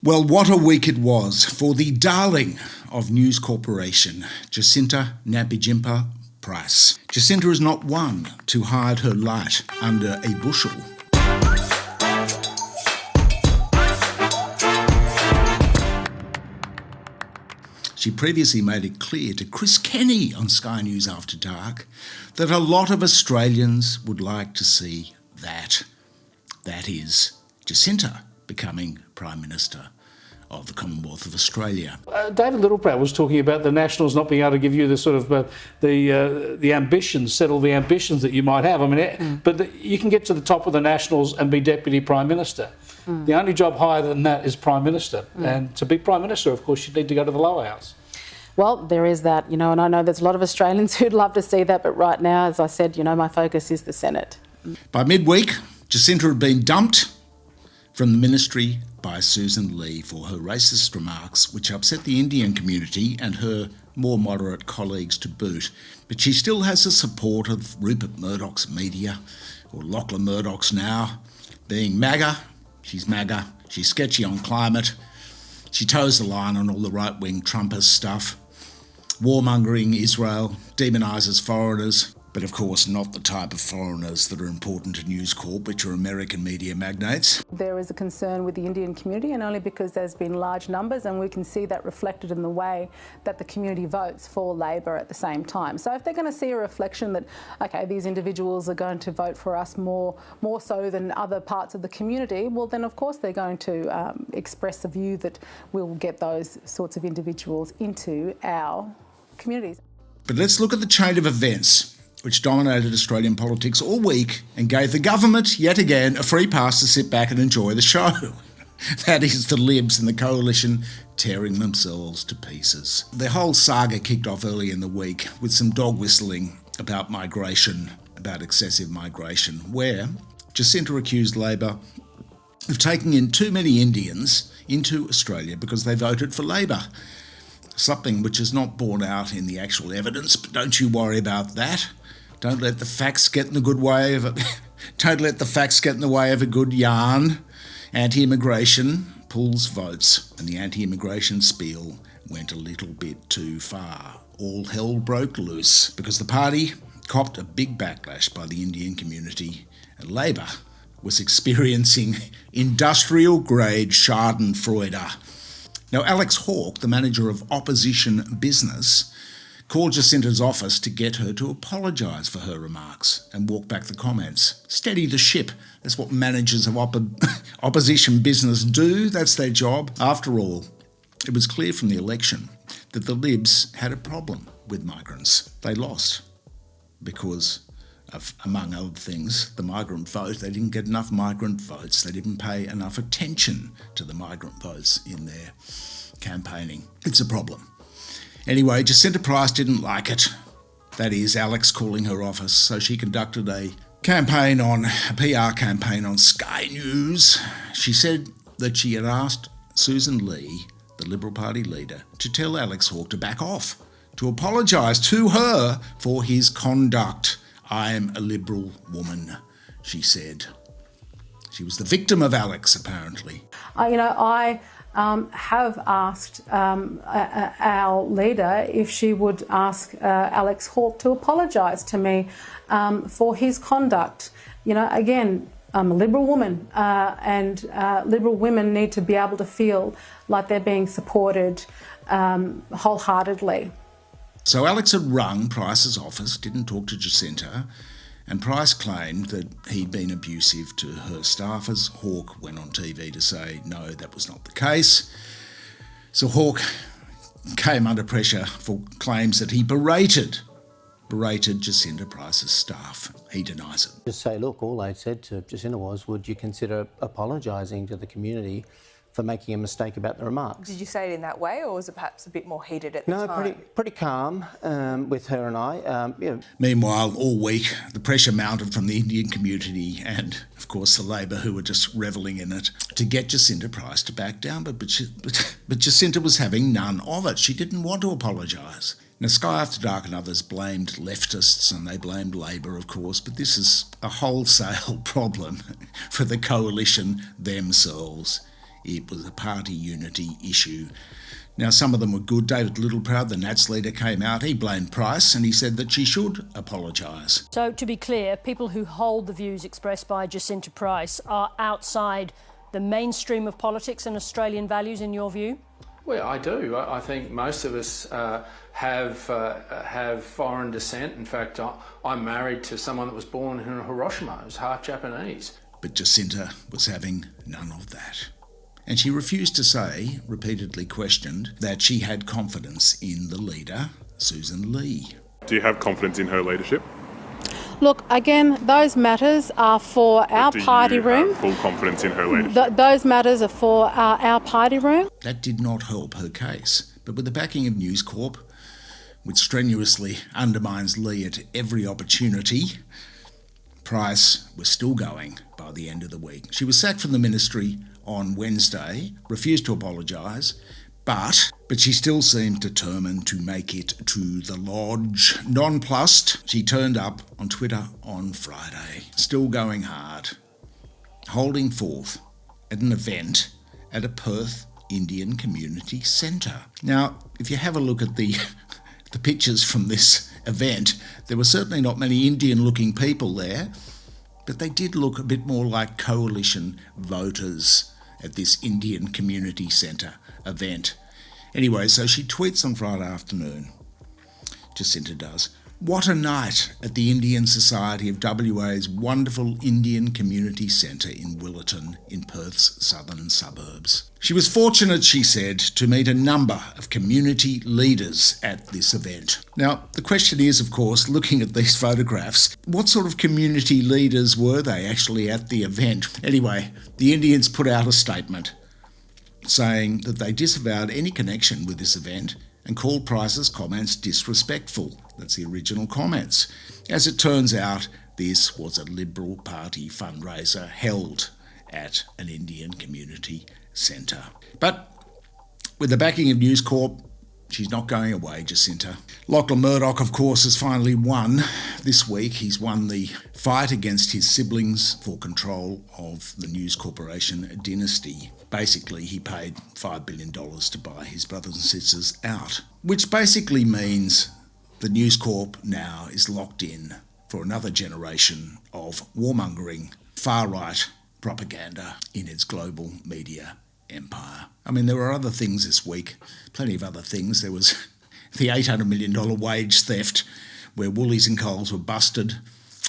Well, what a week it was for the darling of News Corporation, Jacinta Price. Jacinta is not one to hide her light under a bushel. She previously made it clear to Chris Kenny on Sky News After Dark that a lot of Australians would like to see that. That is, Jacinta becoming Prime Minister of the Commonwealth of Australia. David Littleproud was talking about the Nationals not being able to give you the sort of the ambitions, settle the ambitions that you might have. I mean, but you can get to the top of the Nationals and be Deputy Prime Minister. The only job higher than that is Prime Minister. And to be Prime Minister, of course, you need to go to the lower house. Well, there is that, and I know there's a lot of Australians who'd love to see that, but right now, as I said, my focus is the Senate. By midweek, Jacinta had been dumped from the ministry by Susan Lee for her racist remarks, which upset the Indian community and her more moderate colleagues to boot. But she still has the support of Rupert Murdoch's media, or Lachlan Murdoch's now. Being MAGA, she's MAGA, she's sketchy on climate, she toes the line on all the right-wing Trumpist stuff, warmongering Israel, demonises foreigners, but of course not the type of foreigners that are important to News Corp, which are American media magnates. There is a concern with the Indian community, and only because there's been large numbers, and we can see that reflected in the way that the community votes for Labor at the same time. So if they're going to see a reflection that, okay, these individuals are going to vote for us more so than other parts of the community, well then of course they're going to express a view that we'll get those sorts of individuals into our communities. But let's look at the chain of events which dominated Australian politics all week and gave the government, yet again, a free pass to sit back and enjoy the show. That is the Libs and the Coalition tearing themselves to pieces. The whole saga kicked off early in the week with some dog whistling about migration, about excessive migration, where Jacinta accused Labor of taking in too many Indians into Australia because they voted for Labor. Something which is not borne out in the actual evidence, but don't you worry about that. Don't let the facts get in the good way of Don't let the facts get in the way of a good yarn. Anti-immigration pulls votes, and the anti-immigration spiel went a little bit too far. All hell broke loose because the party copped a big backlash by the Indian community, and Labor was experiencing industrial-grade schadenfreude. Now, Alex Hawke, the manager of opposition business, called Jacinta's office to get her to apologise for her remarks and walk back the comments. Steady the ship. That's what managers of opposition business do. That's their job. After all, it was clear from the election that the Libs had a problem with migrants. They lost because of, among other things, the migrant vote. They didn't get enough migrant votes. They didn't pay enough attention to the migrant votes in their campaigning. It's a problem. Anyway, Jacinta Price didn't like it. That is, Alex calling her office, so she conducted a PR campaign on Sky News. She said that she had asked Susan Lee, the Liberal Party leader, to tell Alex Hawke to back off, to apologise to her for his conduct. "I am a Liberal woman," she said. She was the victim of Alex, apparently. I have asked our leader if she would ask Alex Hawke to apologise to me for his conduct. Again, I'm a Liberal woman, and Liberal women need to be able to feel like they're being supported wholeheartedly. So Alex had rung Price's office, didn't talk to Jacinta, and Price claimed that he'd been abusive to her staffers. Hawke went on TV to say, no, that was not the case. So Hawke came under pressure for claims that he berated Jacinta Price's staff. He denies it. Just say, look, all I said to Jacinta was, would you consider apologising to the community for making a mistake about the remarks? Did you say it in that way, or was it perhaps a bit more heated at the time? No, pretty calm with her and I. Meanwhile, all week, the pressure mounted from the Indian community and, of course, the Labor, who were just revelling in it, to get Jacinta Price to back down. But Jacinta was having none of it. She didn't want to apologise. Now, Sky After Dark and others blamed leftists, and they blamed Labor, of course, but this is a wholesale problem for the coalition themselves. it was a party unity issue. Now, some of them were good. David Littleproud, the Nats leader, came out. He blamed Price and he said that she should apologise. So, to be clear, people who hold the views expressed by Jacinta Price are outside the mainstream of politics and Australian values, in your view? Well, I do. I think most of us have foreign descent. In fact, I'm married to someone that was born in Hiroshima, who's half Japanese. But Jacinta was having none of that. And she refused to say, repeatedly questioned, that she had confidence in the leader, Susan Lee. Do you have confidence in her leadership? Look, again, those matters are for our party room. Do you have full confidence in her leadership? Those matters are for our party room. That did not help her case. But with the backing of News Corp, which strenuously undermines Lee at every opportunity, Price was still going by the end of the week. She was sacked from the ministry on Wednesday, refused to apologise, but she still seemed determined to make it to the lodge. Nonplussed, she turned up on Twitter on Friday, still going hard, holding forth at an event at a Perth Indian Community Centre. Now, if you have a look at the pictures from this event, there were certainly not many Indian-looking people there, but they did look a bit more like coalition voters at this Indian Community Centre event. Anyway, so she tweets on Friday afternoon, Jacinta does, "What a night at the Indian Society of WA's wonderful Indian Community Centre in Willetton in Perth's southern suburbs." She was fortunate, she said, to meet a number of community leaders at this event. Now, the question is, of course, looking at these photographs, what sort of community leaders were they actually at the event? Anyway, the Indians put out a statement saying that they disavowed any connection with this event and called Price's comments disrespectful. That's the original comments. As it turns out, this was a Liberal Party fundraiser held at an Indian community centre. But with the backing of News Corp, she's not going away, Jacinta. Lachlan Murdoch, of course, has finally won this week. He's won the fight against his siblings for control of the News Corporation dynasty. Basically, he paid $5 billion to buy his brothers and sisters out, which basically means the News Corp now is locked in for another generation of warmongering, far-right propaganda in its global media empire. I mean, there were other things this week, plenty of other things. There was the $800 million wage theft where Woolies and Coles were busted.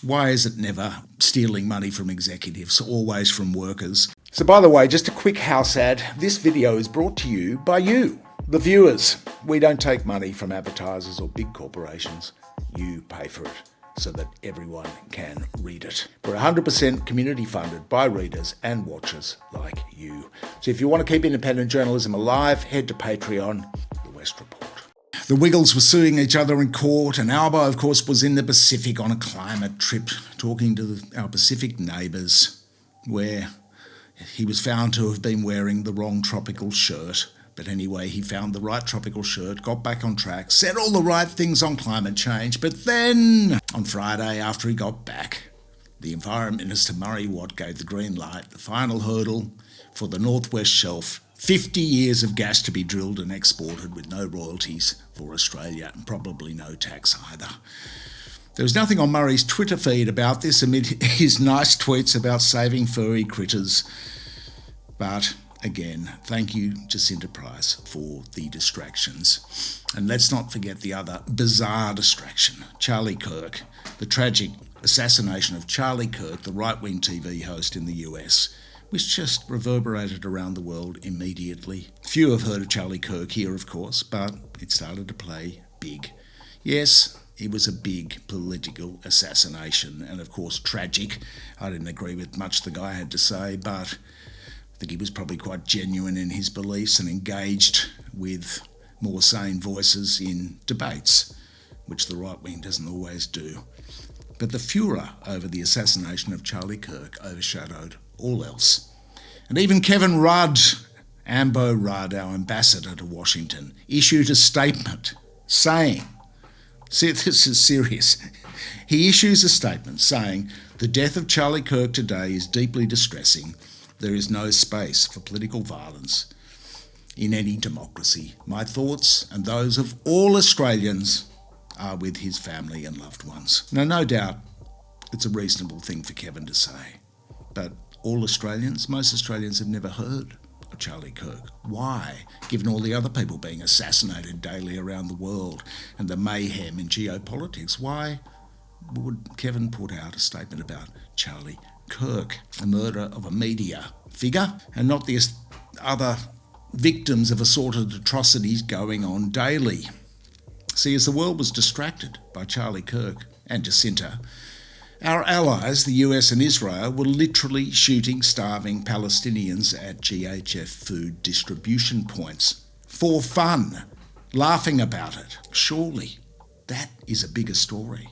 Why is it never stealing money from executives, always from workers? So by the way, just a quick house ad. This video is brought to you by you, the viewers. We don't take money from advertisers or big corporations. You pay for it so that everyone can read it. We're 100% community funded by readers and watchers like you. So if you want to keep independent journalism alive, head to Patreon, The West Report. The Wiggles were suing each other in court, and Albo, of course, was in the Pacific on a climate trip, talking to our Pacific neighbours, where he was found to have been wearing the wrong tropical shirt. But anyway, he found the right tropical shirt, got back on track, said all the right things on climate change. But then, on Friday, after he got back, the Environment Minister Murray Watt gave the green light, the final hurdle for the North West Shelf. 50 years of gas to be drilled and exported with no royalties for Australia and probably no tax either. There was nothing on Murray's Twitter feed about this amid his nice tweets about saving furry critters. But again, thank you, Jacinta Price, for the distractions. And let's not forget the other bizarre distraction, Charlie Kirk, the tragic assassination of Charlie Kirk, the right-wing TV host in the US, which just reverberated around the world immediately. Few have heard of Charlie Kirk here, of course, but it started to play big. Yes, it was a big political assassination and, of course, tragic. I didn't agree with much the guy had to say, but I think he was probably quite genuine in his beliefs and engaged with more sane voices in debates, which the right wing doesn't always do. But the furor over the assassination of Charlie Kirk overshadowed all else. And even Kevin Rudd, Ambo Rudd, our ambassador to Washington, issued a statement saying, see, this is serious, he issues a statement saying, "The death of Charlie Kirk today is deeply distressing. There is no space for political violence in any democracy. My thoughts and those of all Australians are with his family and loved ones. Now, no doubt it's a reasonable thing for Kevin to say, but all Australians, most Australians have never heard of Charlie Kirk. Why, given all the other people being assassinated daily around the world and the mayhem in geopolitics, why would Kevin put out a statement about Charlie Kirk, the murder of a media figure, and not the other victims of assorted atrocities going on daily? See, as the world was distracted by Charlie Kirk and Jacinta, our allies, the US and Israel, were literally shooting starving Palestinians at GHF food distribution points for fun, laughing about it. Surely that is a bigger story.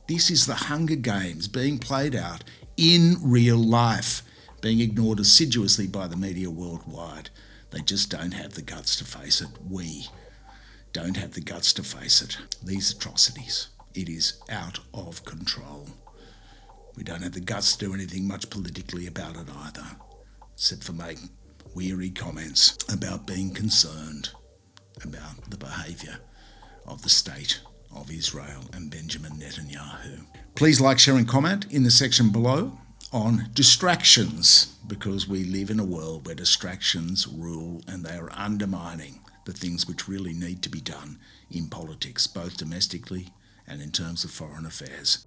This is the Hunger Games being played out in real life, being ignored assiduously by the media worldwide. They just don't have the guts to face it. We don't have the guts to face it. These atrocities, it is out of control. We don't have the guts to do anything much politically about it either, except for making weary comments about being concerned about the behaviour of the state of Israel and Benjamin Netanyahu. Please like, share and comment in the section below on distractions, because we live in a world where distractions rule and they are undermining the things which really need to be done in politics, both domestically and in terms of foreign affairs.